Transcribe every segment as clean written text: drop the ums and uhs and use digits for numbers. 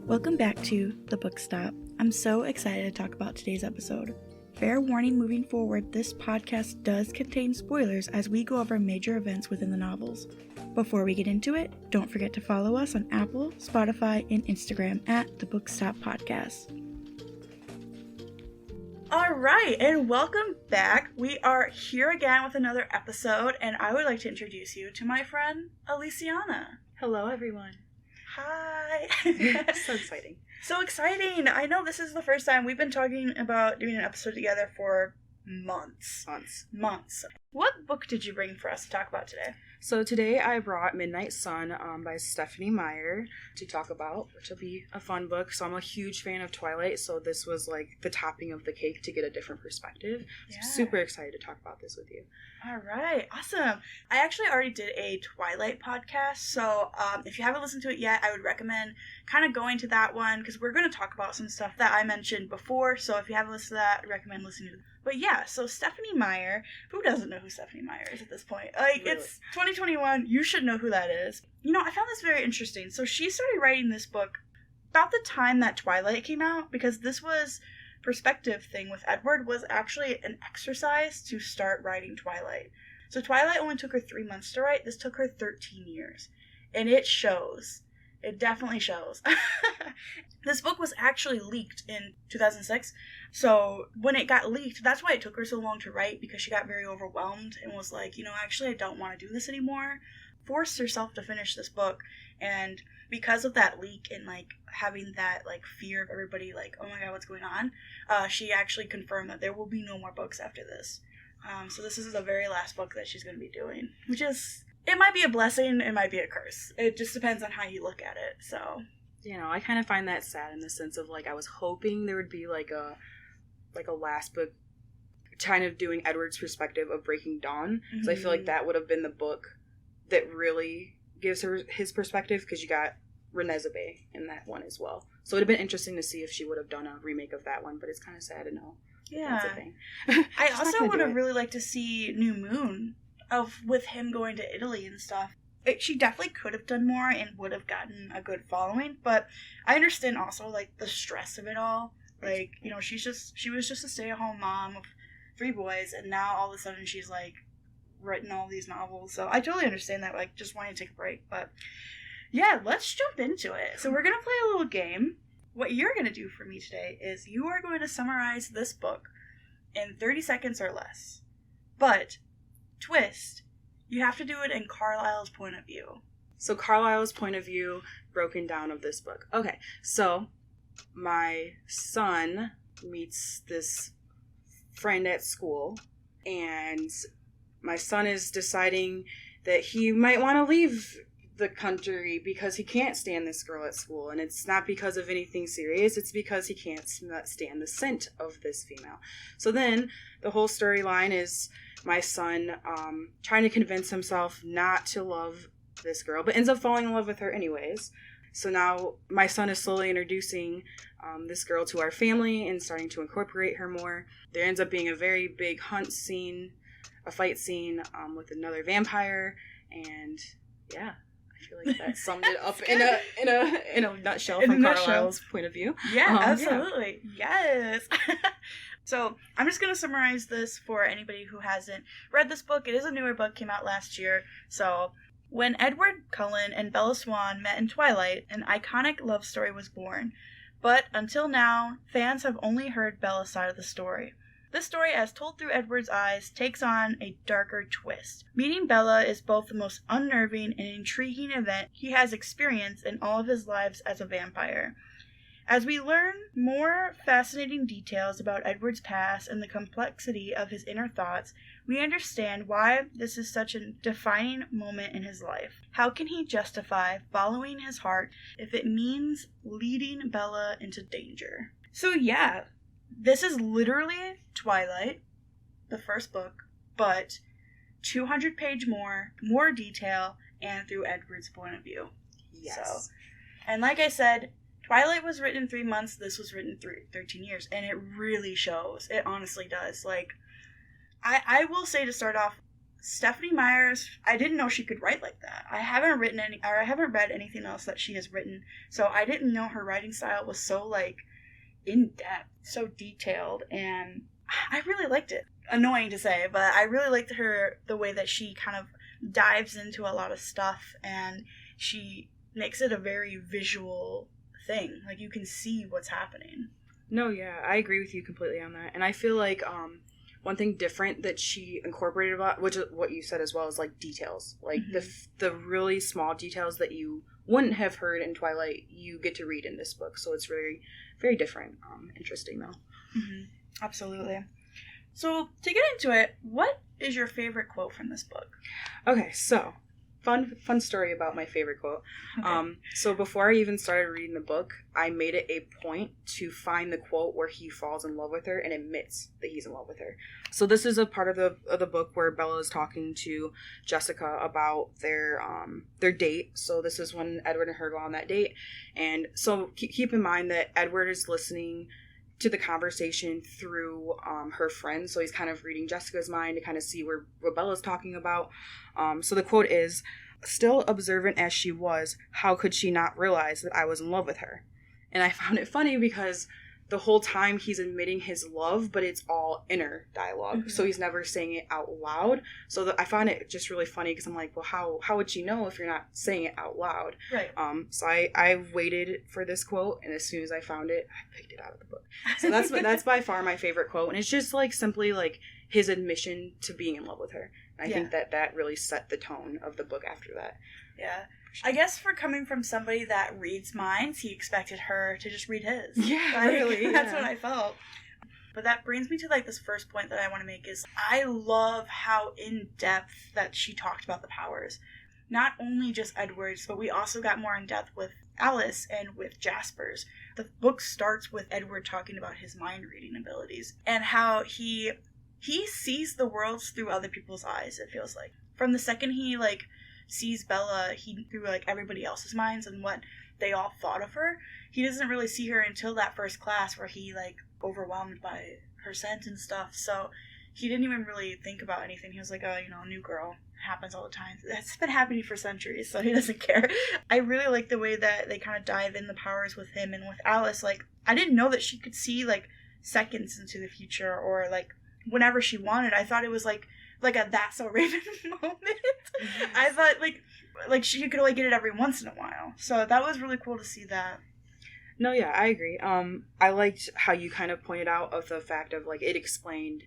Welcome back to The Book Stop. I'm so excited to talk about today's episode. Fair warning moving forward, this podcast does contain spoilers as we go over major events within the novels. Before we get into it, don't forget to follow us on Apple, Spotify, and Instagram at The Book Stop Podcast. Alright, and welcome back. We are here again with another episode, and I would like to introduce you to my friend, Elicianna. Hello, everyone. Hi. So exciting. So exciting. I know this is the first time we've been talking about doing an episode together for months. What book did you bring for us to talk about today? So today I brought Midnight Sun by Stephenie Meyer to talk about, which will be a fun book. So I'm a huge fan of Twilight, so this was like the topping of the cake to get a different perspective. Yeah. So super excited to talk about this with you. All right. Awesome. I actually already did a Twilight podcast, so if you haven't listened to it yet, I would recommend kind of going to that one because we're going to talk about some stuff that I mentioned before. So if you haven't listened to that, I recommend listening to it. But yeah, so Stephenie Meyer, who doesn't know who Stephenie Meyer is at this point? Like, really? It's 2021, you should know who that is. You know, I found this very interesting. So she started writing this book about the time that Twilight came out, because this was perspective thing with Edward was actually an exercise to start writing Twilight. So Twilight only took her 3 months to write. This took her 13 years. And it shows. It definitely shows. This book was actually leaked in 2006. So when it got leaked, that's why it took her so long to write, because she got very overwhelmed and was like, actually I don't want to do this anymore. Forced herself to finish this book. And because of that leak and like having that like fear of everybody like, oh my god, what's going on? She actually confirmed that there will be no more books after this. So this is the very last book that she's going to be doing, which is... It might be a blessing, it might be a curse. It just depends on how you look at it, so... I kind of find that sad in the sense of, like, I was hoping there would be, like a last book kind of doing Edward's perspective of Breaking Dawn. Mm-hmm. So I feel like that would have been the book that really gives her his perspective, because you got Renezabeh in that one as well. So it would have been interesting to see if she would have done a remake of that one, but it's kind of sad to know yeah. That's a thing. I also would have really liked to see New Moon with him going to Italy and stuff. She definitely could have done more and would have gotten a good following, but I understand also like the stress of it all. Like, she was just a stay-at-home mom of 3 boys, and now all of a sudden she's like writing all these novels. So I totally understand that, like, just wanting to take a break. But yeah, let's jump into it. So we're gonna play a little game. What you're gonna do for me today is you are going to summarize this book in 30 seconds or less. But twist, you have to do it in Carlisle's point of view. So Carlisle's point of view broken down of this book. Okay, so my son meets this friend at school, and my son is deciding that he might want to leave the country because he can't stand this girl at school, and it's not because of anything serious, it's because he can't stand the scent of this female. So then the whole storyline is my son trying to convince himself not to love this girl, but ends up falling in love with her anyways. So now my son is slowly introducing this girl to our family and starting to incorporate her more. There ends up being a very big hunt scene, a fight scene with another vampire, and yeah, I feel like that summed it up in a nutshell from Carlisle's point of view. Yeah, absolutely. Yeah. Yes. So I'm just going to summarize this for anybody who hasn't read this book. It is a newer book, came out last year. So when Edward Cullen and Bella Swan met in Twilight, an iconic love story was born. But until now, fans have only heard Bella's side of the story. This story, as told through Edward's eyes, takes on a darker twist. Meeting Bella is both the most unnerving and intriguing event he has experienced in all of his lives as a vampire. As we learn more fascinating details about Edward's past and the complexity of his inner thoughts, we understand why this is such a defining moment in his life. How can he justify following his heart if it means leading Bella into danger? So yeah, this is literally Twilight, the first book, but 200-page more detail, and through Edward's point of view. Yes. So, and like I said, Twilight was written in 3 months, this was written 13 years, and it really shows. It honestly does. Like, I will say to start off, Stephenie Meyer's, I didn't know she could write like that. I haven't read anything else that she has written, so I didn't know her writing style was so, like, in-depth, so detailed, and I really liked it. Annoying to say, but I really liked the way that she kind of dives into a lot of stuff, and she makes it a very visual thing. Like, you can see what's happening. No, yeah, I agree with you completely on that. And I feel like one thing different that she incorporated about, which is what you said as well, is like details. Like the really small details that you wouldn't have heard in Twilight, you get to read in this book. So it's very, very different. Interesting though. Mm-hmm. Absolutely. So to get into it, what is your favorite quote from this book? Okay, so fun story about my favorite quote. Okay. So before I even started reading the book, I made it a point to find the quote where he falls in love with her and admits that he's in love with her. So this is a part of the book where Bella is talking to Jessica about their date. So this is when Edward and her go on that date, and so keep in mind that Edward is listening to the conversation through her friend, so he's kind of reading Jessica's mind to kind of see what Bella's talking about. So the quote is, "Still observant as she was, how could she not realize that I was in love with her?" And I found it funny because the whole time he's admitting his love, but it's all inner dialogue. Mm-hmm. So he's never saying it out loud. So I find it just really funny because I'm like, well, how would she know if you're not saying it out loud? Right. So I waited for this quote, and as soon as I found it, I picked it out of the book. So that's by far my favorite quote. And it's just like simply like his admission to being in love with her. And I think that really set the tone of the book after that. Yeah. I guess for coming from somebody that reads minds, he expected her to just read his. Yeah, really. That's what I felt. But that brings me to, like, this first point that I want to make is I love how in-depth that she talked about the powers. Not only just Edward's, but we also got more in-depth with Alice and with Jasper's. The book starts with Edward talking about his mind-reading abilities and how he sees the worlds through other people's eyes, it feels like. From the second he, like, sees Bella, he through like everybody else's minds and what they all thought of her. He doesn't really see her until that first class where he like overwhelmed by her scent and stuff. So he didn't even really think about anything. He was like, oh, new girl, happens all the time. That's been happening for centuries, so he doesn't care. I really like the way that they kind of dive in the powers with him and with Alice. Like, I didn't know that she could see like seconds into the future or like whenever she wanted. I thought it was like a That's So Raven moment. Yes. I thought like she could only get it every once in a while. So that was really cool to see that. No, yeah, I agree. I liked how you kind of pointed out of the fact of like it explained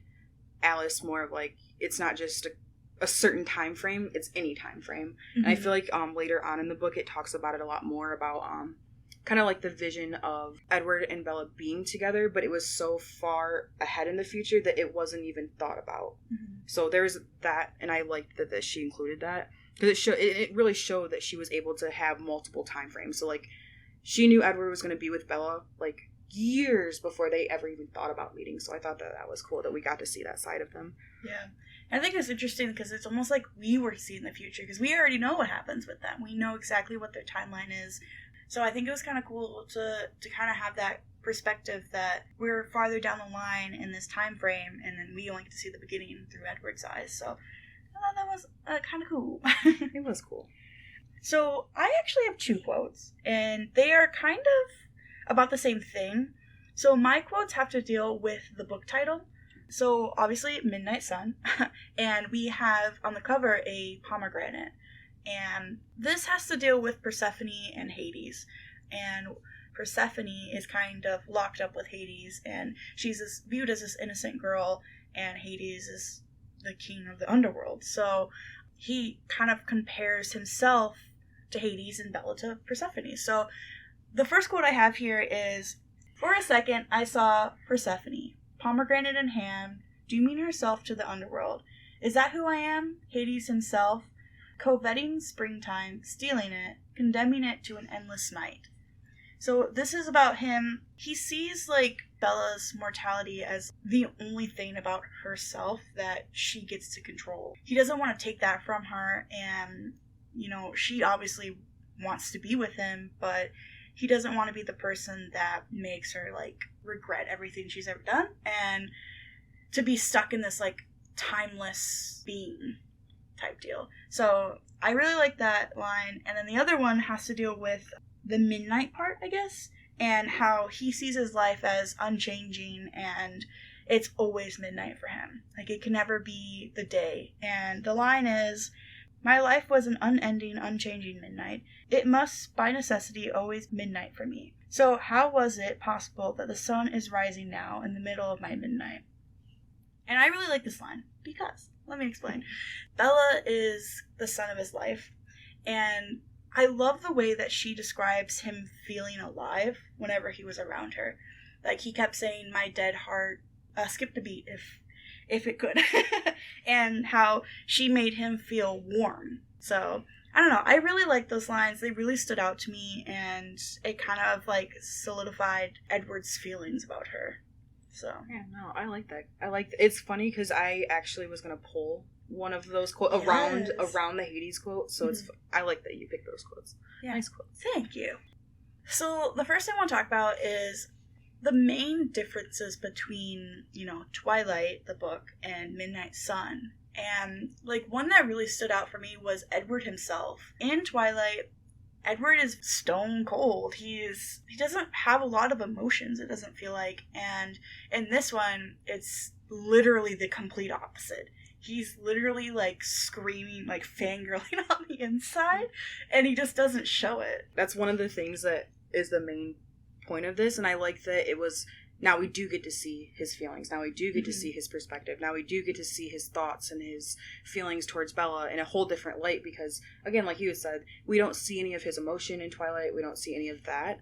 Alice more of like it's not just a certain time frame, it's any time frame. Mm-hmm. And I feel like later on in the book it talks about it a lot more about kind of like the vision of Edward and Bella being together, but it was so far ahead in the future that it wasn't even thought about. Mm-hmm. So there's that, and I liked that she included that because it really showed that she was able to have multiple time frames. So like she knew Edward was going to be with Bella like years before they ever even thought about meeting. So I thought that was cool that we got to see that side of them. Yeah. I think it's interesting because it's almost like we were seeing the future because we already know what happens with them. We know exactly what their timeline is. So I think it was kind of cool to kind of have that perspective that we're farther down the line in this time frame, and then we only get to see the beginning through Edward's eyes. So I thought that was kind of cool. It was cool. So I actually have 2 quotes, and they are kind of about the same thing. So my quotes have to deal with the book title. So obviously Midnight Sun, and we have on the cover a pomegranate. And this has to deal with Persephone and Hades. And Persephone is kind of locked up with Hades, and she's viewed as this innocent girl, and Hades is the king of the underworld. So he kind of compares himself to Hades and Bella to Persephone. So the first quote I have here is, "For a second I saw Persephone, pomegranate in hand, dooming herself to the underworld. Is that who I am? Hades himself? Coveting springtime, stealing it, condemning it to an endless night." So this is about him. He sees like Bella's mortality as the only thing about herself that she gets to control. He doesn't want to take that from her, and she obviously wants to be with him, but he doesn't want to be the person that makes her like regret everything she's ever done and to be stuck in this like timeless being. type deal. So I really like that line. And then the other one has to deal with the midnight part, I guess, and how he sees his life as unchanging and it's always midnight for him. Like, it can never be the day. And the line is, "My life was an unending, unchanging midnight. It must, by necessity, always midnight for me. So how was it possible that the sun is rising now in the middle of my midnight?" And I really like this line because, let me explain. Bella is the sun of his life, and I love the way that she describes him feeling alive whenever he was around her. Like, he kept saying, "My dead heart skipped a beat if it could," and how she made him feel warm. So I don't know, I really like those lines. They really stood out to me, and it kind of like solidified Edward's feelings about her. So yeah, no, I like that. It's funny because I actually was gonna pull one of those quotes around the Hades quote, so it's I like that you picked those quotes. Yeah. Nice quotes. Thank you. So the first thing I want to talk about is the main differences between, Twilight, the book, and Midnight Sun. And, one that really stood out for me was Edward himself. In Twilight, Edward is stone cold. He doesn't have a lot of emotions, it doesn't feel like. And in this one, it's literally the complete opposite. He's literally, screaming, fangirling on the inside, and he just doesn't show it. That's one of the things that is the main point of this, and I like that it was, now we do get to see his feelings, now we do get to see his perspective, now we do get to see his thoughts and his feelings towards Bella in a whole different light, because again, like you said, we don't see any of his emotion in Twilight, we don't see any of that.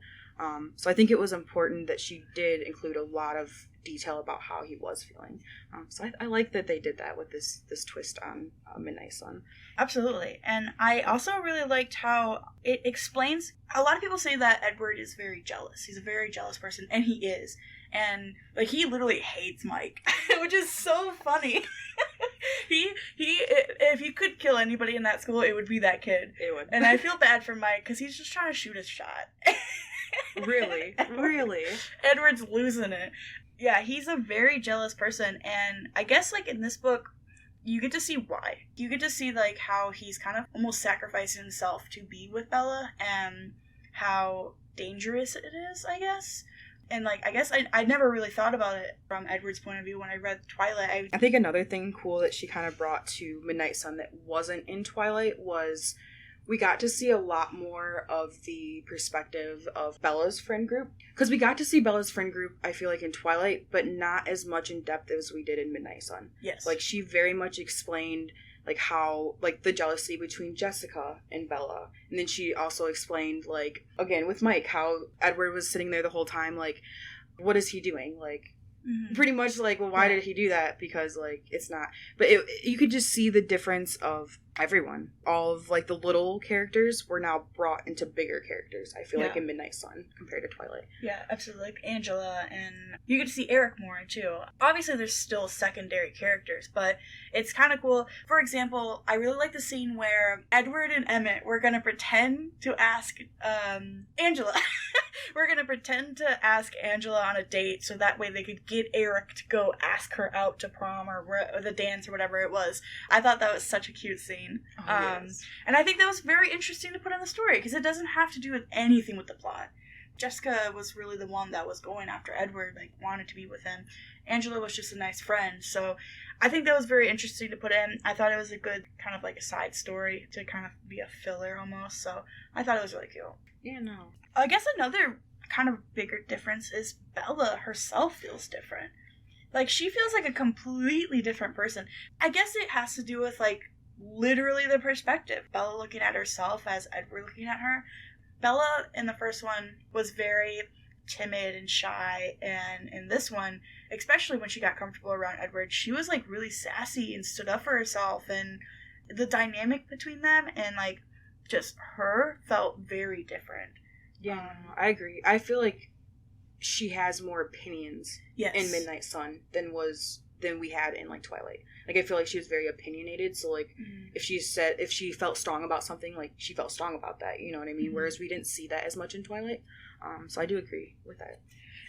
So I think it was important that she did include a lot of detail about how he was feeling. So I like that they did that with this twist on Midnight Sun. Absolutely. And I also really liked how it explains, a lot of people say that Edward is very jealous. He's a very jealous person, and he is. And, he literally hates Mike, which is so funny. He if he could kill anybody in that school, it would be that kid. It would. And I feel bad for Mike, because he's just trying to shoot his shot. Really? Edward's losing it. Yeah, he's a very jealous person, and I guess, in this book, you get to see why. You get to see, how he's kind of almost sacrificing himself to be with Bella, and how dangerous it is, I guess. And, I guess I never really thought about it from Edward's point of view when I read Twilight. I think another thing cool that she kind of brought to Midnight Sun that wasn't in Twilight was we got to see a lot more of the perspective of Bella's friend group. Because we got to see Bella's friend group, I feel like, in Twilight, but not as much in depth as we did in Midnight Sun. Yes. She very much explained, how, the jealousy between Jessica and Bella. And then she also explained, again, with Mike, how Edward was sitting there the whole time, what is he doing? Pretty much, well, why did he do that? Because, it's not... But you could just see the difference of everyone. All of, the little characters were now brought into bigger characters, I feel like, in Midnight Sun compared to Twilight. Yeah, absolutely. Angela, and you get to see Eric more, too. Obviously, there's still secondary characters, but it's kind of cool. For example, I really like the scene where Edward and Emmett were going to pretend to ask Angela. We're going to pretend to ask Angela on a date so that way they could get Eric to go ask her out to prom or the dance or whatever it was. I thought that was such a cute scene. Oh, yes. And I think that was very interesting to put in the story because it doesn't have to do with anything with the plot. Jessica was really the one that was going after Edward, wanted to be with him. Angela was just a nice friend. So I think that was very interesting to put in. I thought it was a good kind of a side story to kind of be a filler almost. So I thought it was really cool. Yeah, no. I guess another kind of bigger difference is Bella herself feels different. She feels like a completely different person. I guess it has to do with, literally the perspective. Bella looking at herself as Edward looking at her. Bella, in the first one, was very timid and shy, and in this one, especially when she got comfortable around Edward, she was, really sassy and stood up for herself, and the dynamic between them and, just her felt very different. Yeah, I agree. I feel like she has more opinions in Midnight Sun than was than we had in, like, Twilight. Like, I feel like she was very opinionated, so, like, if she felt strong about something, like, she felt strong about that, you know what I mean? Whereas we didn't see that as much in Twilight. So I do agree with that.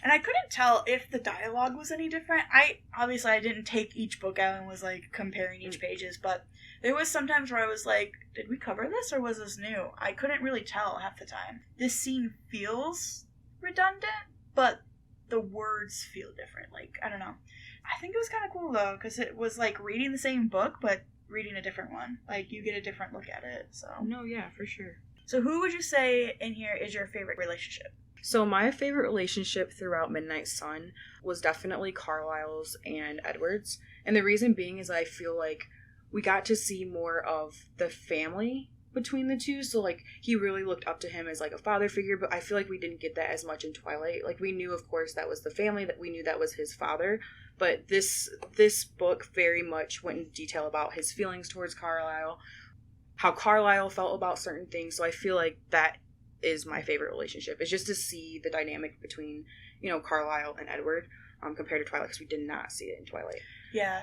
And I couldn't tell if the dialogue was any different. I didn't take each book out and was, like, comparing each pages, but there was sometimes where I was like, did we cover this or was this new? I couldn't really tell half the time. This scene feels redundant, but the words feel different. Like, I don't know. I think it was kind of cool, though, because it was, like, reading the same book, but reading a different one. Like, you get a different look at it, so. No, yeah, for sure. So who would you say in here is your favorite relationship? So my favorite relationship throughout Midnight Sun was definitely Carlisle's and Edward's. And the reason being is I feel like we got to see more of the family between the two. So, like, he really looked up to him as, like, a father figure, but I feel like we didn't get that as much in Twilight. Like, we knew, of course, that was the family, that we knew that was his father, but this book very much went into detail about his feelings towards Carlisle, how Carlisle felt about certain things. So I feel like that is my favorite relationship. It's just to see the dynamic between, you know, Carlisle and Edward compared to Twilight, because we did not see it in Twilight. Yeah.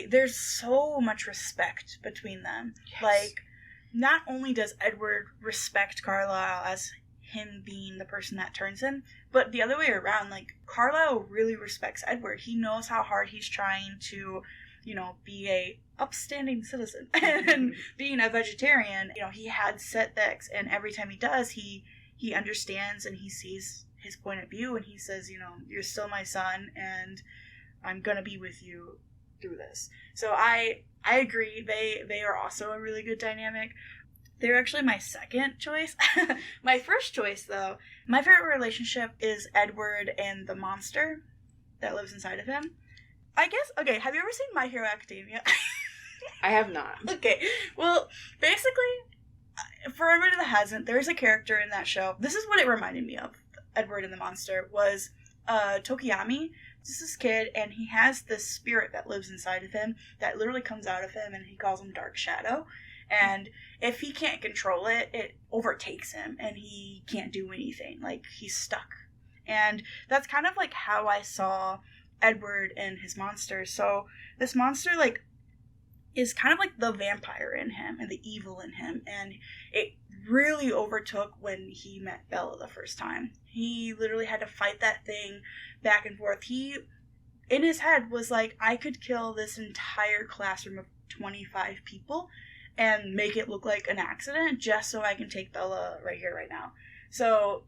There's so much respect between them. Yes. Like, not only does Edward respect Carlisle as him being the person that turns him, but the other way around, like, Carlisle really respects Edward. He knows how hard he's trying to, you know, be a upstanding citizen. And being a vegetarian, you know, he had setbacks, and every time he does, he understands and he sees his point of view, and he says, you know, you're still my son, and I'm gonna be with you through this. So I agree. They are also a really good dynamic. They're actually my second choice. My first choice, though, my favorite relationship is Edward and the monster that lives inside of him. I guess, okay, have you ever seen My Hero Academia? I have not. Okay, well, basically, for everybody that hasn't, there's a character in that show. This is what it reminded me of, Edward and the monster, was Tokiyami. This is this kid, and he has this spirit that lives inside of him that literally comes out of him, and he calls him Dark Shadow. And if he can't control it, it overtakes him, and he can't do anything. Like, he's stuck. And that's kind of like how I saw Edward and his monster. So this monster, like, is kind of like the vampire in him and the evil in him, and it really overtook when he met Bella the first time. He literally had to fight that thing back and forth. He, in his head, was like, I could kill this entire classroom of 25 people and make it look like an accident just so I can take Bella right here, right now. So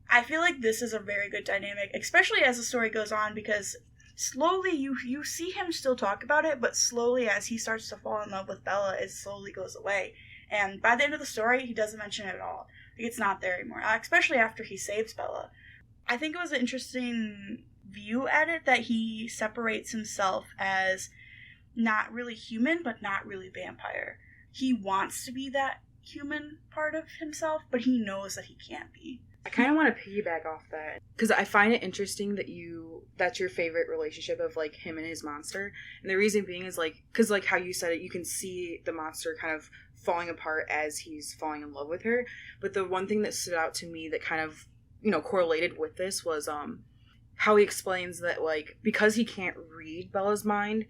I feel like this is a very good dynamic, especially as the story goes on, because slowly you see him still talk about it, but slowly as he starts to fall in love with Bella, it slowly goes away. And by the end of the story, he doesn't mention it at all. Like, it's not there anymore, especially after he saves Bella. I think it was an interesting view at it that he separates himself as not really human, but not really vampire. He wants to be that human part of himself, but he knows that he can't be. I kind of want to piggyback off that, because I find it interesting that that's your favorite relationship of, like, him and his monster. And the reason being is, like, because, like, how you said it, you can see the monster kind of falling apart as he's falling in love with her. But the one thing that stood out to me that kind of, you know, correlated with this was how he explains that, like, because he can't read Bella's mind,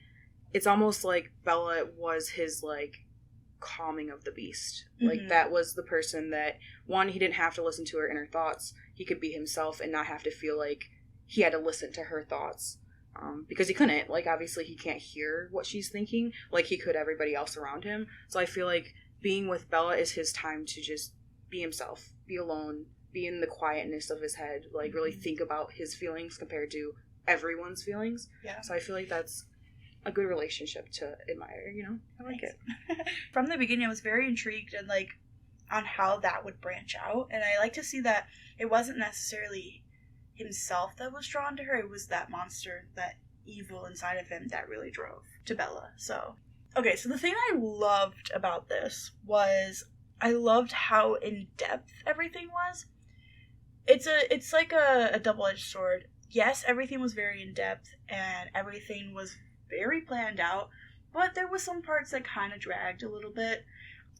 it's almost like Bella was his, like, calming of the beast. Like, that was the person that, one, he didn't have to listen to her inner thoughts. He could be himself and not have to feel like he had to listen to her thoughts, because he couldn't. Like, obviously he can't hear what she's thinking like he could everybody else around him. So I feel like being with Bella is his time to just be himself, be alone, be in the quietness of his head, like, really think about his feelings compared to everyone's feelings. Yeah. So I feel like that's a good relationship to admire, you know? I like it. From the beginning, I was very intrigued and, like, on how that would branch out, and I like to see that it wasn't necessarily himself that was drawn to her, it was that monster, that evil inside of him that really drove to Bella. So, okay, so the thing I loved about this was I loved how in-depth everything was. It's like a double-edged sword. Yes, everything was very in-depth, and everything was very planned out, but there was some parts that kind of dragged a little bit.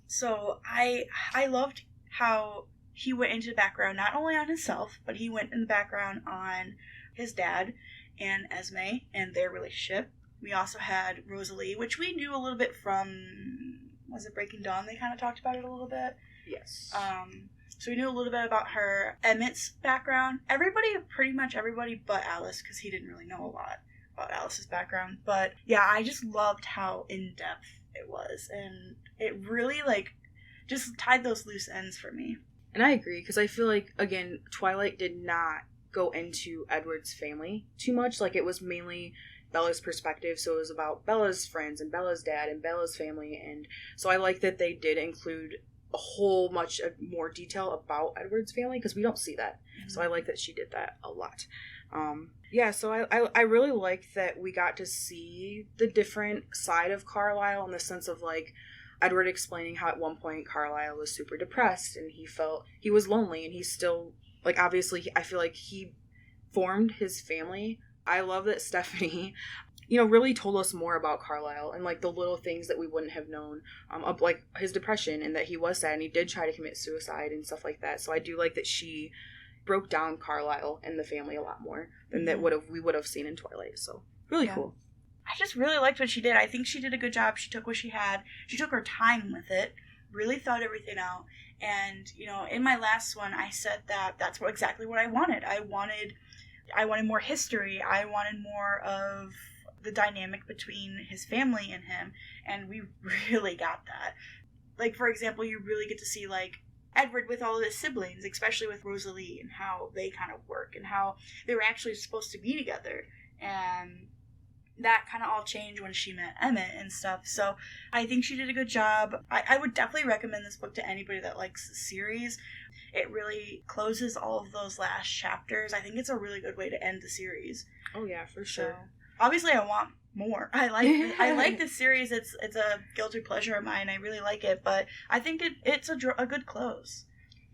So I loved how he went into the background, not only on himself, but he went in the background on his dad and Esme and their relationship. We also had Rosalie, which we knew a little bit from, was it Breaking Dawn? They kind of talked about it a little bit. Yes. So we knew a little bit about her. Emmett's background. Pretty much everybody but Alice, because he didn't really know a lot about Alice's background. But yeah, I just loved how in-depth it was. And it really, like, just tied those loose ends for me. And I agree, because I feel like, again, Twilight did not go into Edward's family too much. Like, it was mainly Bella's perspective, so it was about Bella's friends and Bella's dad and Bella's family. And so I like that they did include a whole much more detail about Edward's family, because we don't see that. Mm-hmm. So I like that she did that a lot. So I really like that we got to see the different side of Carlisle, in the sense of, like, Edward explaining how at one point Carlisle was super depressed and he felt he was lonely, and he's still, like, obviously I feel like he formed his family. I love that Stephenie, really told us more about Carlisle and, like, the little things that we wouldn't have known, of, like, his depression, and that he was sad and he did try to commit suicide and stuff like that. So I do like that she broke down Carlisle and the family a lot more than that we would have seen in Twilight. So really cool. I just really liked what she did. I think she did a good job. She took what she had. She took her time with it, really thought everything out. And, in my last one, I said that that's exactly what I wanted. I wanted more history. I wanted more of the dynamic between his family and him. And we really got that. Like, for example, you really get to see, like, Edward with all of his siblings, especially with Rosalie, and how they kind of work and how they were actually supposed to be together. And that kind of all changed when she met Emmett and stuff. So I think she did a good job. I would definitely recommend this book to anybody that likes the series. It really closes all of those last chapters. I think it's a really good way to end the series. Oh yeah, for sure. So, obviously I want more. I like this series. It's a guilty pleasure of mine. I really like it, but I think it's a good close.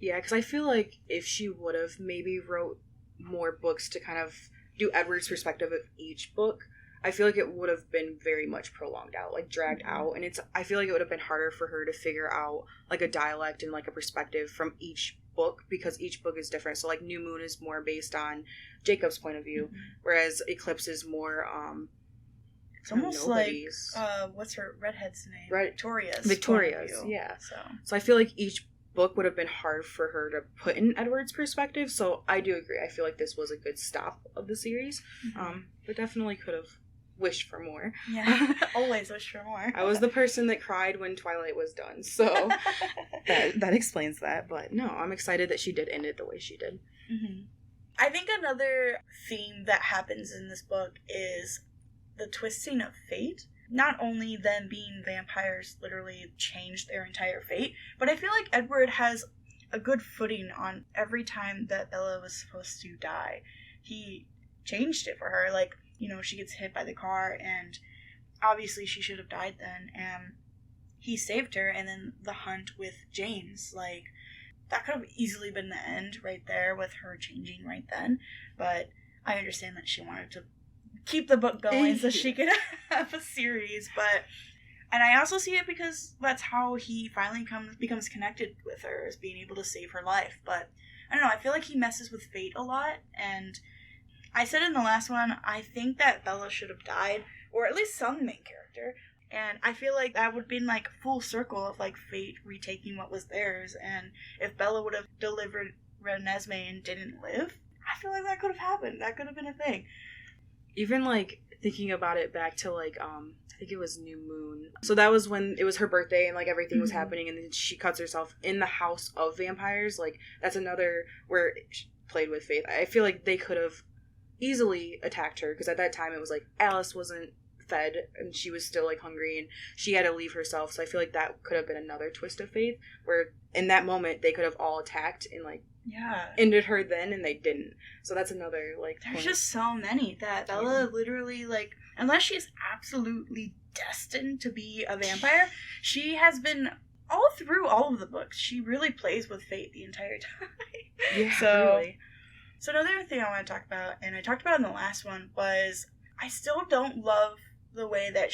Yeah, because I feel like if she would have maybe wrote more books to kind of do Edward's perspective of each book, I feel like it would have been very much prolonged out, like dragged out. And I feel like it would have been harder for her to figure out, like, a dialect and, like, a perspective from each book, because each book is different. So, like, New Moon is more based on Jacob's point of view, whereas Eclipse is more, it's almost nobody's. Like, what's her redhead's name? Victoria's, yeah. So I feel like each book would have been hard for her to put in Edward's perspective. So I do agree. I feel like this was a good stop of the series, but definitely could have wished for more. Yeah, always wish for more. I was the person that cried when Twilight was done, so that explains that. But no, I'm excited that she did end it the way she did. I think another theme that happens in this book is the twisting of fate. Not only them being vampires literally changed their entire fate, but I feel like Edward has a good footing on every time that Bella was supposed to die. He changed it for her. Like, she gets hit by the car, and obviously she should have died then, and he saved her. And then the hunt with James, like, that could have easily been the end right there with her changing right then. But I understand that she wanted to keep the book going so she could have a series. And I also see it because that's how he finally becomes connected with her, is being able to save her life. But I don't know, I feel like he messes with fate a lot, and I said in the last one, I think that Bella should have died, or at least some main character. And I feel like that would have been, like, full circle of, like, fate retaking what was theirs. And if Bella would have delivered Renesmee and didn't live, I feel like that could have happened. That could have been a thing. Even, like, thinking about it back to, like, I think it was New Moon. So that was when it was her birthday and, like, everything was happening, and then she cuts herself in the house of vampires. Like, that's another where she played with fate. I feel like they could have easily attacked her, because at that time it was like Alice wasn't fed and she was still, like, hungry, and she had to leave herself. So I feel like that could have been another twist of fate, where in that moment they could have all attacked and, like, ended her then, and they didn't. So that's another, like, there's just so many that Bella literally, like, unless she's absolutely destined to be a vampire, she has been all through all of the books. She really plays with fate the entire time. Really. So another thing I want to talk about, and I talked about in the last one, was I still don't love the way that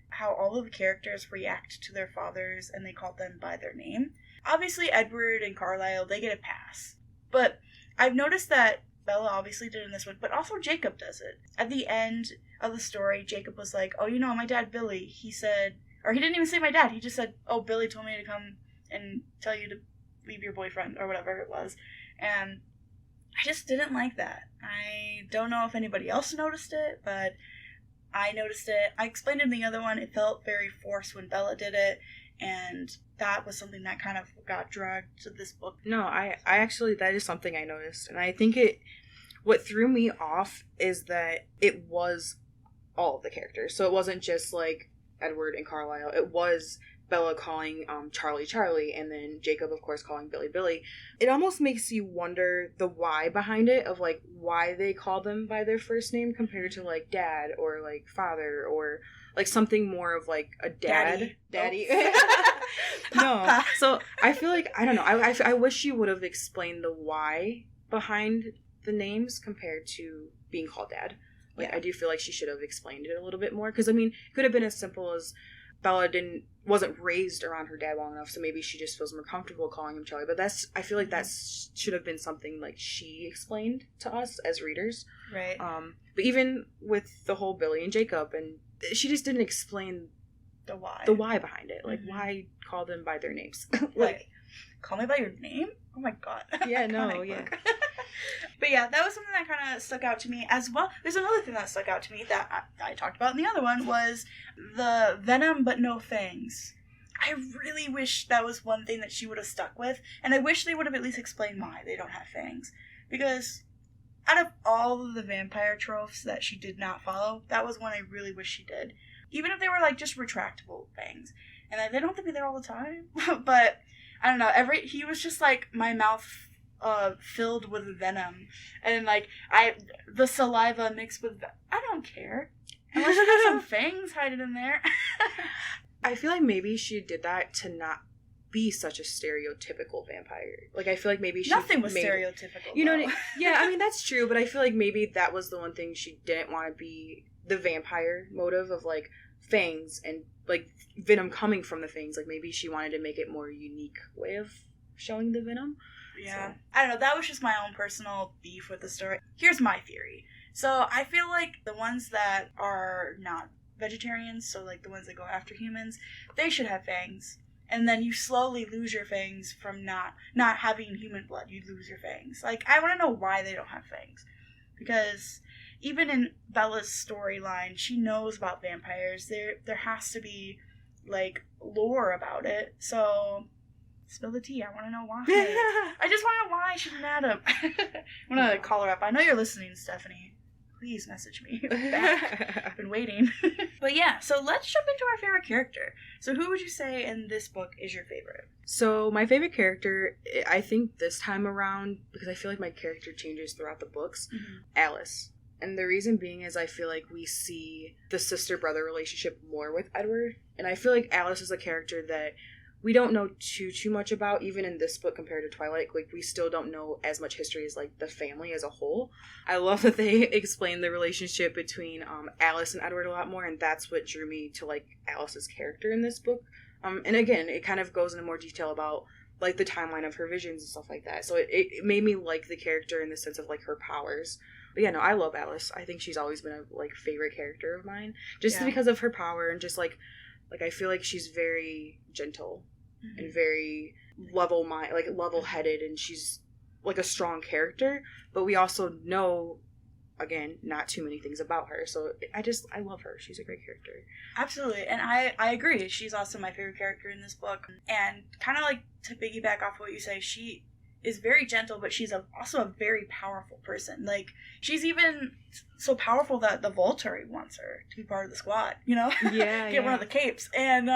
how all of the characters react to their fathers, and they call them by their name. Obviously, Edward and Carlisle, they get a pass. But I've noticed that Bella obviously did in this one, but also Jacob does it. At the end of the story, Jacob was like, oh, my dad Billy, he said, or he didn't even say my dad, he just said, oh, Billy told me to come and tell you to leave your boyfriend, or whatever it was. And I just didn't like that. I don't know if anybody else noticed it, but I noticed it. I explained in the other one, it felt very forced when Bella did it, and that was something that kind of got dragged to this book. No, I actually, that is something I noticed, and I think what threw me off is that it was all of the characters. So it wasn't just like Edward and Carlisle. It was Bella calling Charlie, and then Jacob, of course, calling Billy. It almost makes you wonder the why behind it, of like why they call them by their first name compared to like dad or like father or like something more of like a daddy. No. So I feel like, I don't know, I wish you would have explained the why behind the names compared to being called dad. Like, yeah. I do feel like she should have explained it a little bit more, because I mean, it could have been as simple as Bella wasn't raised around her dad long enough, so maybe she just feels more comfortable calling him Charlie. But I feel like that should have been something like she explained to us as readers, right? But even with the whole Billy and Jacob, and she just didn't explain the why behind it. Like, why call them by their names? Like, call me by your name? Oh my god! Yeah, no, yeah. But yeah, that was something that kind of stuck out to me as well. There's another thing that stuck out to me that I talked about in the other one, was the venom but no fangs. I really wish that was one thing that she would have stuck with, and I wish they would have at least explained why they don't have fangs. Because out of all of the vampire tropes that she did not follow, that was one I really wish she did. Even if they were like just retractable fangs. And they don't have to be there all the time. But I don't know, he was just like my mouth filled with venom, and like the saliva mixed with I don't care unless you got some fangs hiding in there. I feel like maybe she did that to not be such a stereotypical vampire. Like, I feel like maybe nothing was stereotypical. You know what yeah, I mean, that's true, but I feel like maybe that was the one thing she didn't want to be, the vampire motive of like fangs and like venom coming from the fangs. Like, maybe she wanted to make it more unique way of showing the venom. Yeah. So. I don't know, that was just my own personal beef with the story. Here's my theory. So I feel like the ones that are not vegetarians, so like the ones that go after humans, they should have fangs. And then you slowly lose your fangs from not having human blood. You lose your fangs. Like, I want to know why they don't have fangs. Because even in Bella's storyline, she knows about vampires. There has to be, like, lore about it. So, spill the tea. I want to know why. I just want to know why she didn't add him. I'm going to call her up. I know you're listening, Stephenie. Please message me back. I've been waiting. But yeah, so let's jump into our favorite character. So who would you say in this book is your favorite? So my favorite character, I think this time around, because I feel like my character changes throughout the books, Alice. And the reason being is I feel like we see the sister-brother relationship more with Edward. And I feel like Alice is a character that we don't know too much about, even in this book compared to Twilight. Like, we still don't know as much history as, like, the family as a whole. I love that they explain the relationship between Alice and Edward a lot more, and that's what drew me to, like, Alice's character in this book. And again, it kind of goes into more detail about, like, the timeline of her visions and stuff like that. So it made me like the character in the sense of, like, her powers. But yeah, no, I love Alice. I think she's always been a, like, favorite character of mine. Just because of her power, and just, like, I feel like she's very gentle. And very level-headed, and she's like a strong character, but we also know, again, not too many things about her, so I love her. She's a great character. Absolutely, and I agree. She's also my favorite character in this book, and kind of like to piggyback off what you say, she is very gentle, but she's also a very powerful person. Like, she's even so powerful that the Volturi wants her to be part of the squad, you know? Yeah, Get one of the capes. And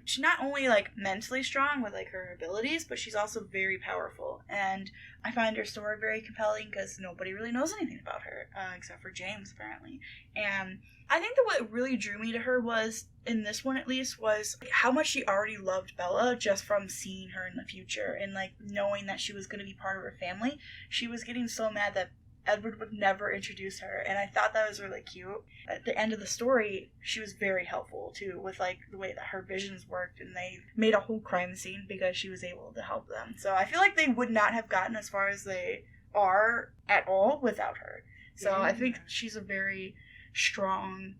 she's not only, like, mentally strong with, like, her abilities, but she's also very powerful. And I find her story very compelling because nobody really knows anything about her, except for James, apparently. And I think that what really drew me to her was, in this one at least, was how much she already loved Bella just from seeing her in the future and, like, knowing that she was going to be part of her family. She was getting so mad that Edward would never introduce her, and I thought that was really cute. At the end of the story, she was very helpful, too, with, like, the way that her visions worked, and they made a whole crime scene because she was able to help them. So I feel like they would not have gotten as far as they are at all without her. So I think she's a very strong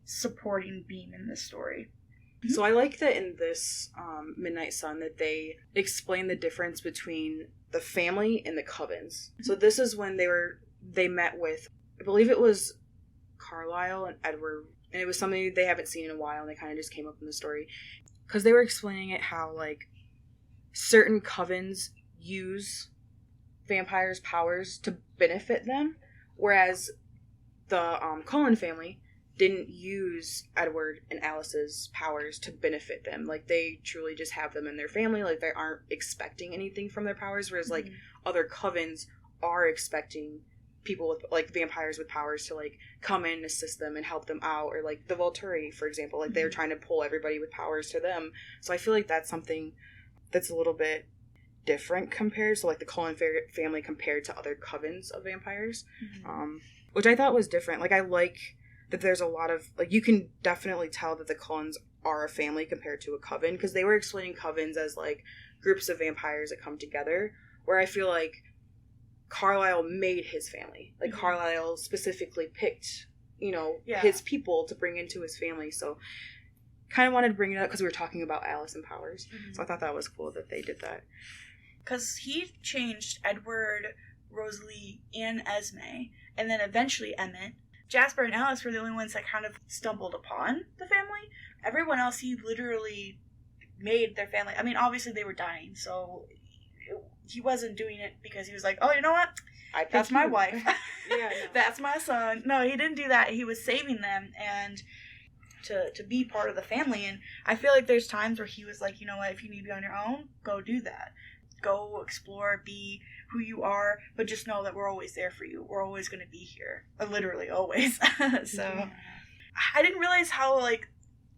supporting beam in this story. So I like that in this Midnight Sun that they explain the difference between the family and the covens. So this is when they met with, I believe it was Carlisle and Edward, and it was something they haven't seen in a while, and they kind of just came up in the story. Because they were explaining it how, like, certain covens use vampires' powers to benefit them, whereas the Cullen family didn't use Edward and Alice's powers to benefit them. Like, they truly just have them in their family. Like, they aren't expecting anything from their powers, whereas, like, other covens are expecting people with, like, vampires with powers to, like, come in and assist them and help them out. Or, like, the Volturi, for example. Like, they're trying to pull everybody with powers to them. So I feel like that's something that's a little bit different compared. So, like, the Cullen family compared to other covens of vampires. Which I thought was different. Like, I like that there's a lot of, like, you can definitely tell that the Cullens are a family compared to a coven, because they were explaining covens as, like, groups of vampires that come together, where I feel like Carlisle made his family. Like, Carlisle specifically picked, you know, his people to bring into his family. So kind of wanted to bring it up because we were talking about Alice and powers. So I thought that was cool that they did that. Because he changed Edward, Rosalie, and Esme, and then eventually Emmett. Jasper and Alice were the only ones that kind of stumbled upon the family. Everyone else, he literally made their family. I mean, obviously they were dying, so he wasn't doing it because he was like, oh, you know what? That's my wife. That's my son. No, he didn't do that. He was saving them and to be part of the family. And I feel like there's times where he was like, you know what? If you need to be on your own, go do that. Go explore, be who you are, but just know that we're always there for you. We're always going to be here. Literally, always. So, I didn't realize how, like,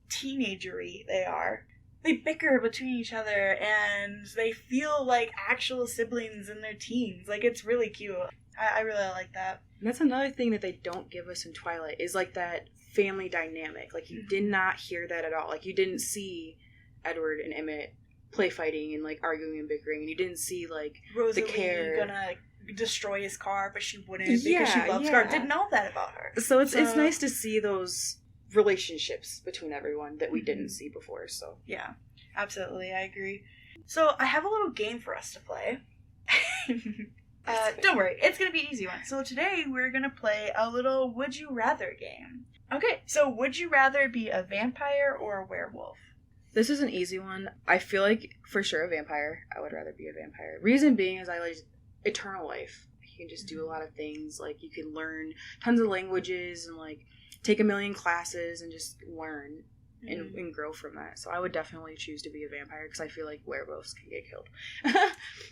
teenagery they are. They bicker between each other, and they feel like actual siblings in their teens. Like, it's really cute. I really like that. And that's another thing that they don't give us in Twilight, is, like, that family dynamic. Like, you did not hear that at all. Like, you didn't see Edward and Emmett play fighting and, like, arguing and bickering, and you didn't see, like, Rosalie the care. Gonna destroy his car, but she wouldn't because she loves car. Didn't know that about her. So it's nice to see those relationships between everyone that we didn't see before. So yeah, absolutely, I agree. So I have a little game for us to play. Don't worry, it's gonna be an easy one. So today we're gonna play a little Would You Rather game. Okay, so would you rather be a vampire or a werewolf? This is an easy one. I feel like, for sure, a vampire. I would rather be a vampire. Reason being is I like eternal life. You can just do a lot of things. Like, you can learn tons of languages and, like, take a million classes and just learn and grow from that. So I would definitely choose to be a vampire because I feel like werewolves can get killed.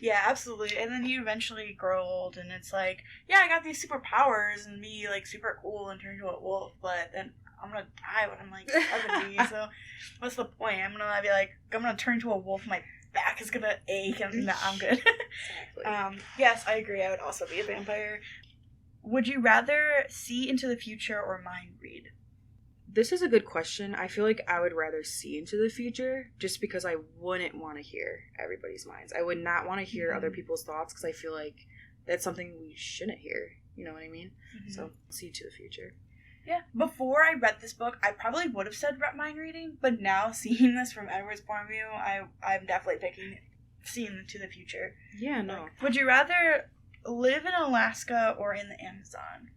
Yeah, absolutely. And then you eventually grow old and it's like, yeah, I got these superpowers and be, like, super cool and turn into a wolf, but then I'm gonna die when I'm like 70, so what's the point? I'm gonna be like, I'm gonna turn into a wolf, my back is gonna ache, and no, I'm good. Exactly. Yes, I agree, I would also be a vampire. Would you rather see into the future or mind read? This is a good question. I feel like I would rather see into the future just because I wouldn't want to hear everybody's minds. I would not want to hear other people's thoughts because I feel like that's something we shouldn't hear. You know what I mean? So, see to the future. Yeah. Before I read this book, I probably would have said mind reading, but now seeing this from Edward's point of view, I'm definitely picking seeing into the future. Yeah, no. Like, would you rather live in Alaska or in the Amazon?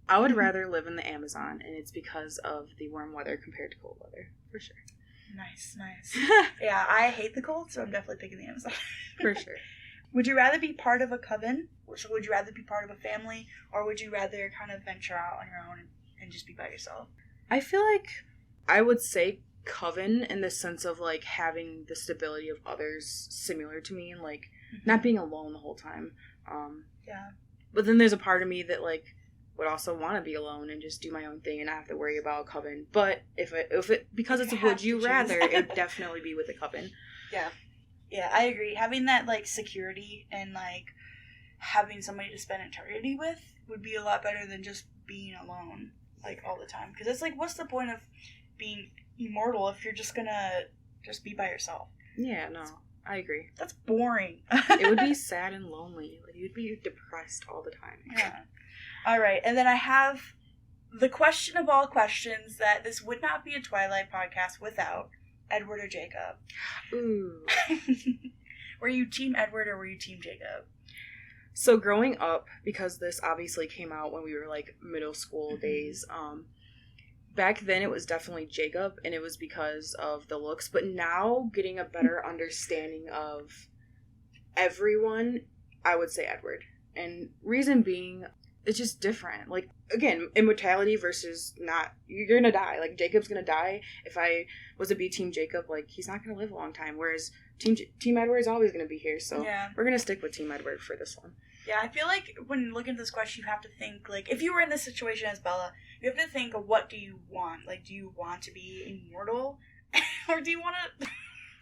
I would rather live in the Amazon, and it's because of the warm weather compared to cold weather, for sure. Nice. Yeah, I hate the cold, so I'm definitely picking the Amazon. For sure. Would you rather be part of a coven? So would you rather be part of a family, or would you rather kind of venture out on your own and just be by yourself? I feel like I would say coven in the sense of, like, having the stability of others similar to me and, like, not being alone the whole time. Yeah. But then there's a part of me that, like, would also want to be alone and just do my own thing and not have to worry about a coven. But if it because it's a would you rather, it would definitely be with a coven. Yeah. Yeah, I agree. Having that, like, security and, like, having somebody to spend eternity with would be a lot better than just being alone, like, all the time. Because it's like, what's the point of being immortal if you're just gonna just be by yourself? Yeah, no. I agree. That's boring. It would be sad and lonely. Like, you'd be depressed all the time. Yeah. All right, and then I have the question of all questions that this would not be a Twilight podcast without Edward or Jacob. Ooh. Were you Team Edward or were you Team Jacob? So growing up, because this obviously came out when we were like middle school days, back then it was definitely Jacob, and it was because of the looks. But now, getting a better understanding of everyone, I would say Edward. And reason being, it's just different. Like, again, immortality versus not, you're gonna die. Like, Jacob's gonna die. If I was to be Team Jacob, like, he's not gonna live a long time. Whereas Team Edward is always gonna be here. So we're gonna stick with Team Edward for this one. Yeah, I feel like when looking at this question, you have to think, like, if you were in this situation as Bella, you have to think of what do you want? Like, do you want to be immortal? Or do you want to...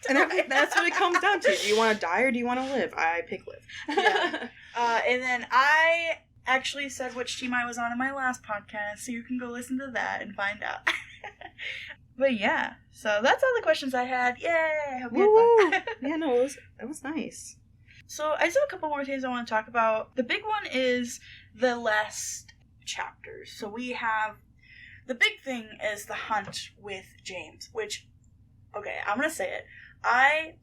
And that's what it comes down to. Do you want to die or do you want to live? I pick live. Yeah. And then I actually said which team I was on in my last podcast, so you can go listen to that and find out. But yeah, so that's all the questions I had. Yay! I hope you had fun. Yeah, no, it was nice. So I still have a couple more things I want to talk about. The big one is the last chapters. So we have, the big thing is the hunt with James, which, okay, I'm going to say it. I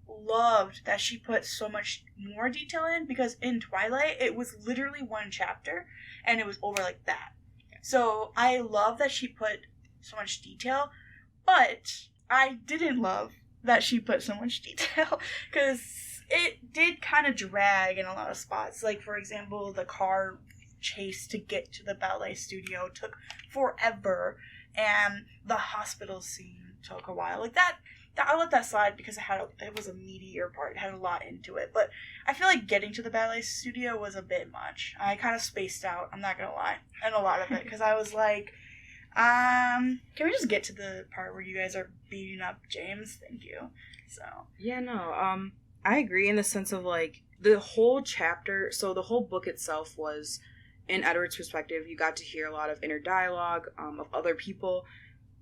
loved that she put so much more detail in, because in Twilight, it was literally one chapter, and it was over like that. So I love that she put so much detail, but I didn't love that she put so much detail, because it did kind of drag in a lot of spots. Like, for example, the car chase to get to the ballet studio took forever, and the hospital scene took a while. Like, that I let that slide because it was a meatier part. It had a lot into it. But I feel like getting to the ballet studio was a bit much. I kind of spaced out, I'm not going to lie, and a lot of it, because I was like, can we just get to the part where you guys are beating up James? Thank you. So. Yeah, no, I agree in the sense of, like, the whole chapter, so the whole book itself was, in Edward's perspective, you got to hear a lot of inner dialogue of other people,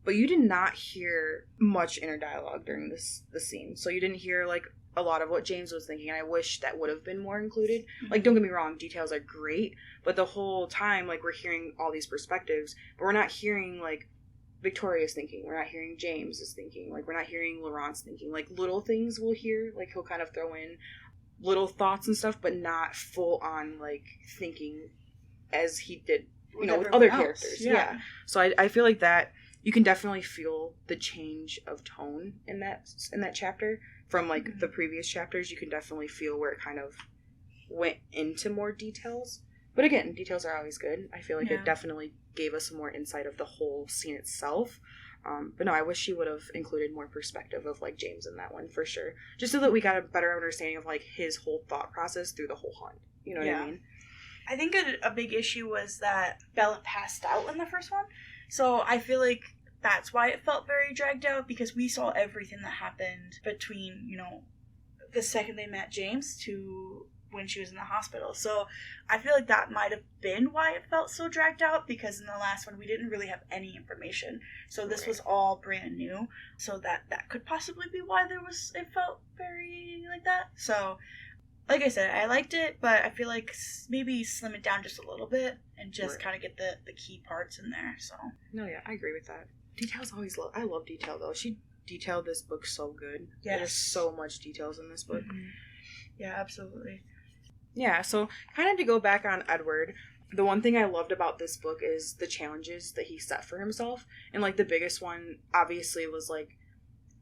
but you did not hear much inner dialogue during the scene. So you didn't hear, like, a lot of what James was thinking, and I wish that would have been more included. Mm-hmm. Like, don't get me wrong, details are great, but the whole time, like, we're hearing all these perspectives, but we're not hearing, like, Victoria's thinking. We're not hearing James's thinking. Like, we're not hearing Laurent's thinking. Like, little things we'll hear. Like, he'll kind of throw in little thoughts and stuff, but not full on, like, thinking as he did, you know, with other characters. Yeah. So I feel like that you can definitely feel the change of tone in that chapter from, like, the previous chapters. You can definitely feel where it kind of went into more details. But again, details are always good. I feel like it definitely gave us more insight of the whole scene itself. But no, I wish she would have included more perspective of, like, James in that one, for sure. Just so that we got a better understanding of, like, his whole thought process through the whole hunt. You know what I mean? I think a big issue was that Bella passed out in the first one. So I feel like that's why it felt very dragged out, because we saw everything that happened between, you know, the second they met James to when she was in the hospital. So I feel like that might have been why it felt so dragged out, because in the last one we didn't really have any information. So this was all brand new. So that could possibly be why it felt very like that. So like I said, I liked it, but I feel like maybe slim it down just a little bit and just kind of get the key parts in there. So no, yeah, I agree with that. Details always I love detail, though. She detailed this book so good. Yes. There's so much details in this book. Mm-hmm. Yeah, absolutely. Yeah, so kind of to go back on Edward, the one thing I loved about this book is the challenges that he set for himself. And, like, the biggest one, obviously, was, like,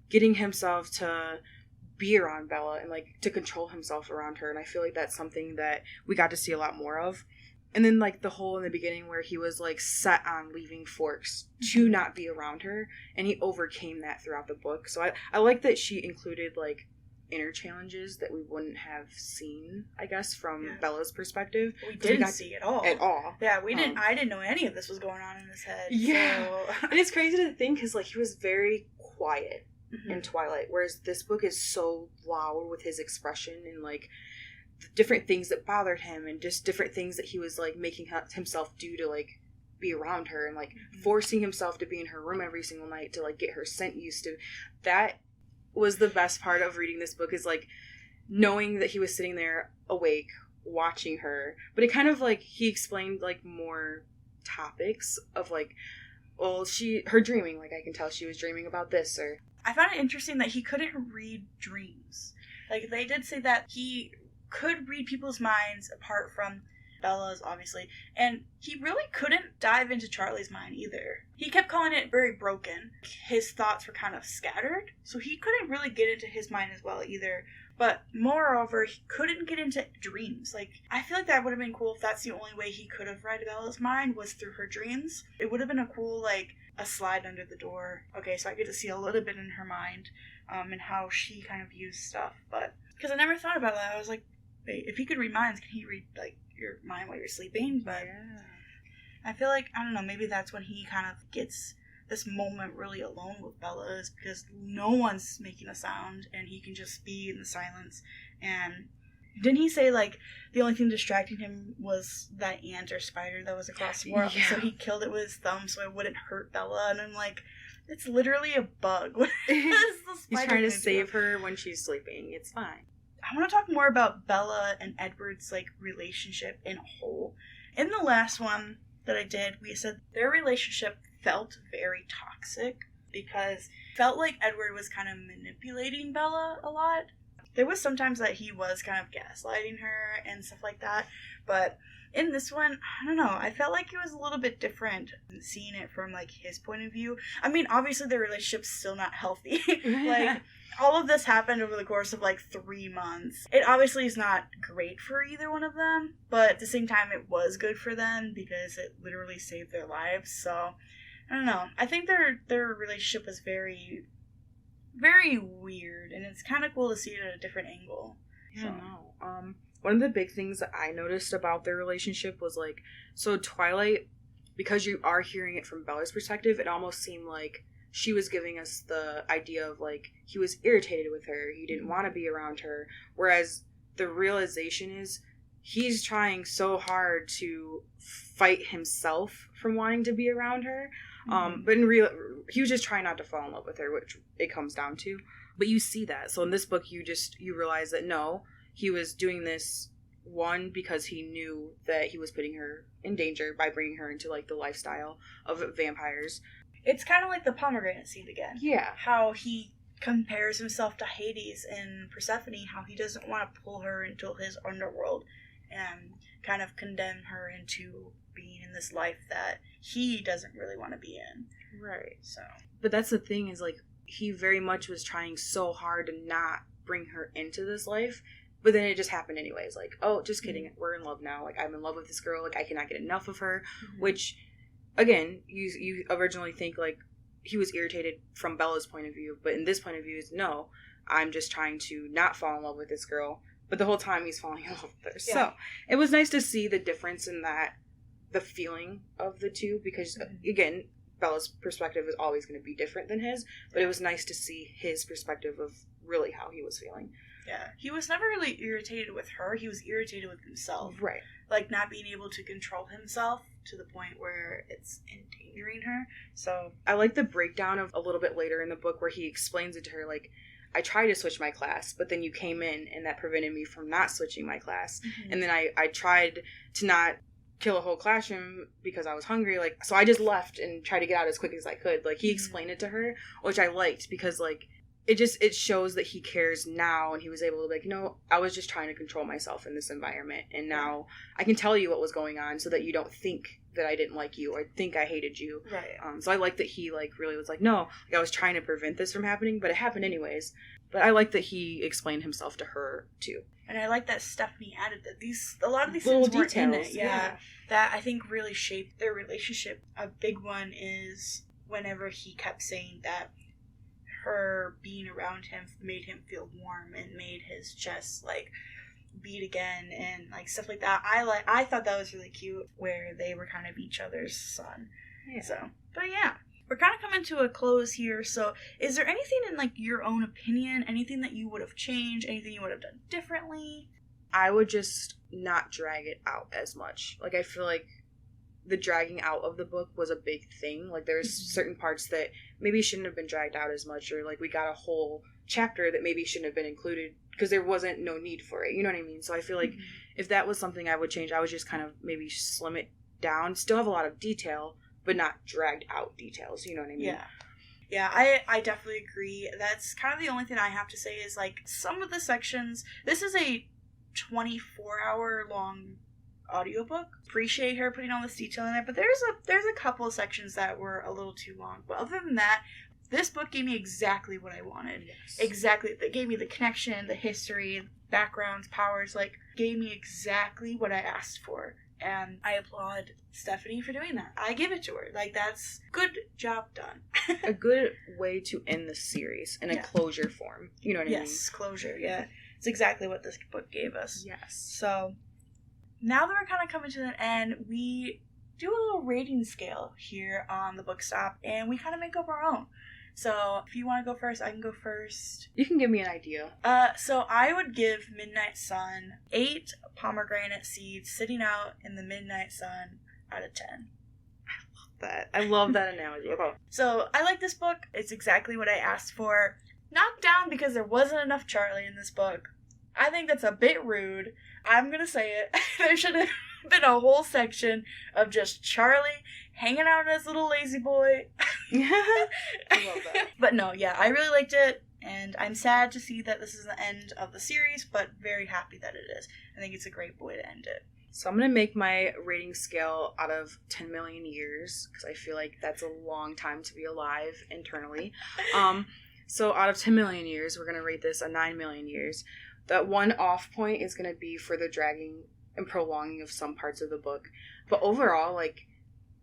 getting himself to be around Bella and, like, to control himself around her. And I feel like that's something that we got to see a lot more of. And then, like, the whole in the beginning where he was, like, set on leaving Forks to not be around her. And he overcame that throughout the book. So I like that she included, like, inner challenges that we wouldn't have seen, I guess, from Bella's perspective. We didn't see at all. At all. Yeah, we didn't. I didn't know any of this was going on in his head. Yeah. So. And it's crazy to think, because, like, he was very quiet in Twilight, whereas this book is so loud with his expression and, like, different things that bothered him and just different things that he was, like, making himself do to, like, be around her and, like, forcing himself to be in her room every single night to, like, get her scent used to. That was the best part of reading this book is, like, knowing that he was sitting there awake, watching her. But it kind of, like, he explained, like, more topics of, like, well, her dreaming, like, I can tell she was dreaming about this, or... I found it interesting that he couldn't read dreams. Like, they did say that he could read people's minds apart from Bella's, obviously, and he really couldn't dive into Charlie's mind either. He kept calling it very broken. His thoughts were kind of scattered, so he couldn't really get into his mind as well either. But moreover, he couldn't get into dreams. Like, I feel like that would have been cool if that's the only way he could have read Bella's mind was through her dreams. It would have been a cool, like, a slide under the door. Okay, so I get to see a little bit in her mind, and how she kind of views stuff. But, because I never thought about that. I was like, wait, if he could read minds, can he read, like, your mind while you're sleeping? But yeah. I feel like, I don't know, maybe that's when he kind of gets this moment really alone with Bella, is because no one's making a sound and he can just be in the silence. And didn't he say, like, the only thing distracting him was that ant or spider that was across the world? Yeah. So he killed it with his thumb so it wouldn't hurt Bella. And I'm like, it's literally a bug. What is the spider He's trying to gonna save do? her when she's sleeping. It's fine. I want to talk more about Bella and Edward's, like, relationship in a whole. In the last one that I did, we said their relationship felt very toxic because it felt like Edward was kind of manipulating Bella a lot. There was sometimes that he was kind of gaslighting her and stuff like that, but in this one, I don't know, I felt like it was a little bit different seeing it from, like, his point of view. I mean, obviously their relationship's still not healthy. Like, all of this happened over the course of, like, 3 months. It obviously is not great for either one of them, but at the same time it was good for them because it literally saved their lives. So I don't know, I think their relationship was very, very weird, and it's kind of cool to see it at a different angle. Yeah, no. One of the big things that I noticed about their relationship was, like, so Twilight, because you are hearing it from Bella's perspective, it almost seemed like she was giving us the idea of, like, he was irritated with her, he didn't want to be around her, whereas the realization is he's trying so hard to fight himself from wanting to be around her. But in real, he was just trying not to fall in love with her, which it comes down to. But you see that. So in this book, you realize that no, he was doing this, one, because he knew that he was putting her in danger by bringing her into, like, the lifestyle of vampires. It's kind of like the pomegranate scene again. Yeah. How he compares himself to Hades and Persephone, how he doesn't want to pull her into his underworld and kind of condemn her into being in this life that he doesn't really want to be in. Right. So, but that's the thing, is, like, he very much was trying so hard to not bring her into this life, but then it just happened anyways. Like, oh, just kidding, we're in love now. Like, I'm in love with this girl. Like, I cannot get enough of her. Which, again, you originally think, like, he was irritated from Bella's point of view, but in this point of view is, no, I'm just trying to not fall in love with this girl. But the whole time he's falling in love with her. Yeah. So it was nice to see the difference in that, the feeling of the two, because, again, Bella's perspective is always going to be different than his, but it was nice to see his perspective of really how he was feeling. Yeah. He was never really irritated with her. He was irritated with himself. Right. Like, not being able to control himself to the point where it's endangering her. So I like the breakdown of a little bit later in the book where he explains it to her, like, I tried to switch my class, but then you came in and that prevented me from not switching my class. And then I tried to not kill a whole classroom because I was hungry, like, so I just left and tried to get out as quick as I could. Like, he explained it to her, which I liked, because, like, it shows that he cares now, and he was able to be like, no, I was just trying to control myself in this environment, and now I can tell you what was going on so that you don't think that I didn't like you or think I hated you. Right. So I like that he, like, really was like, no, like, I was trying to prevent this from happening, but it happened anyways. But I like that he explained himself to her too. And I like that Stephenie added that a lot of these little things weren't details in it. Yeah. That I think really shaped their relationship. A big one is whenever he kept saying that her being around him made him feel warm and made his chest, like, beat again and, like, stuff like that. I thought that was really cute, where they were kind of each other's son. Yeah. So, but yeah. We're kind of coming to a close here, so is there anything in, like, your own opinion, anything that you would have changed, anything you would have done differently? I would just not drag it out as much. Like, I feel like the dragging out of the book was a big thing. Like, there's certain parts that maybe shouldn't have been dragged out as much, or, like, we got a whole chapter that maybe shouldn't have been included because there wasn't no need for it. You know what I mean? So I feel like if that was something I would change, I would just kind of maybe slim it down. Still have a lot of detail, but not dragged out details. You know what I mean? Yeah. Yeah, I definitely agree. That's kind of the only thing I have to say is, like, some of the sections, this is a 24-hour long audiobook. Appreciate her putting all this detail in there, but there's a couple of sections that were a little too long. But other than that, this book gave me exactly what I wanted. Yes. Exactly. It gave me the connection, the history, backgrounds, powers, like, gave me exactly what I asked for. And I applaud Stephenie for doing that. I give it to her. Like, that's good job done. A good way to end the series in a closure form. You know what I mean? Yes, closure, yeah. It's exactly what this book gave us. Yes. So, now that we're kind of coming to the end, we do a little rating scale here on the Book Stop, and we kind of make up our own. So, if you want to go first, I can go first. You can give me an idea. So I would give Midnight Sun 8 pomegranate seeds sitting out in the midnight sun out of 10. I love that analogy. Okay. So, I like this book. It's exactly what I asked for. Knocked down because there wasn't enough Charlie in this book. I think that's a bit rude. I'm gonna say it. There should have been a whole section of just Charlie hanging out as little lazy boy. I love that. But no, yeah, I really liked it, and I'm sad to see that this is the end of the series, but very happy that it is. I think it's a great way to end it. So I'm going to make my rating scale out of 10 million years, because I feel like that's a long time to be alive internally. So out of 10 million years, we're going to rate this a 9 million years. That one off point is going to be for the dragging and prolonging of some parts of the book. But overall, like,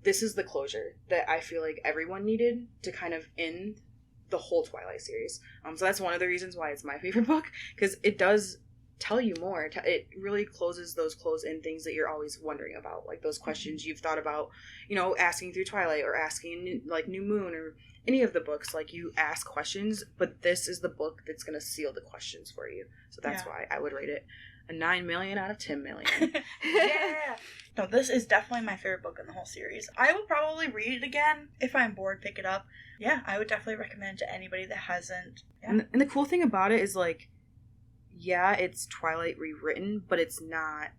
this is the closure that I feel like everyone needed to kind of end the whole Twilight series. So that's one of the reasons why it's my favorite book, because it does tell you more. It really closes those close-in things that you're always wondering about, like those questions you've thought about, you know, asking through Twilight or asking like New Moon or any of the books. Like, you ask questions, but this is the book that's going to seal the questions for you. So that's why I would rate it a 9 million out of 10 million. Yeah. No, this is definitely my favorite book in the whole series. I will probably read it again. If I'm bored, pick it up. Yeah, I would definitely recommend to anybody that hasn't. Yeah. And the cool thing about it is, like, yeah, it's Twilight rewritten, but it's not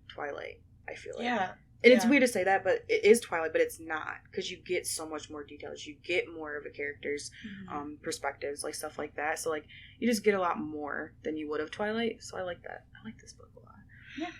Twilight, I feel like. Yeah. And it's weird to say that, but it is Twilight, but it's not, because you get so much more details. You get more of a character's perspectives, like stuff like that. So, like, you just get a lot more than you would of Twilight. So I like that. I like this book a lot. Yeah.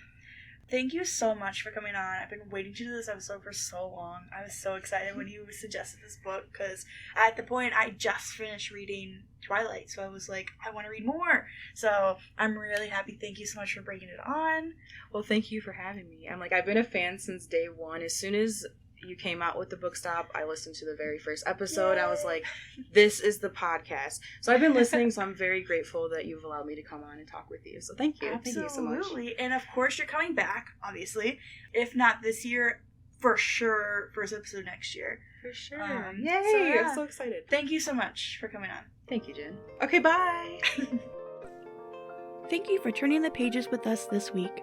Thank you so much for coming on. I've been waiting to do this episode for so long. I was so excited when you suggested this book, because at the point I just finished reading Twilight, so I was like, I want to read more. So I'm really happy. Thank you so much for bringing it on. Well, thank you for having me. I've been a fan since day one. As soon as you came out with the book stop, I listened to the very first episode. Yay. I was like, this is the podcast. So I've been listening, so I'm very grateful that you've allowed me to come on and talk with you. So thank you. Absolutely. Thank you so much. Absolutely. And of course you're coming back, obviously. If not this year, for sure, first episode next year. For sure. Yay! I'm so excited. Thank you so much for coming on. Thank you, Jen. Okay, bye! Thank you for turning the pages with us this week.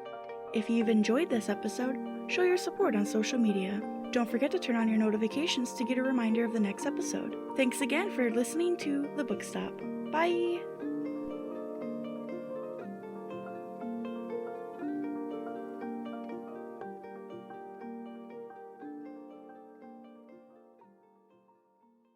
If you've enjoyed this episode, show your support on social media. Don't forget to turn on your notifications to get a reminder of the next episode. Thanks again for listening to The Book Stop. Bye!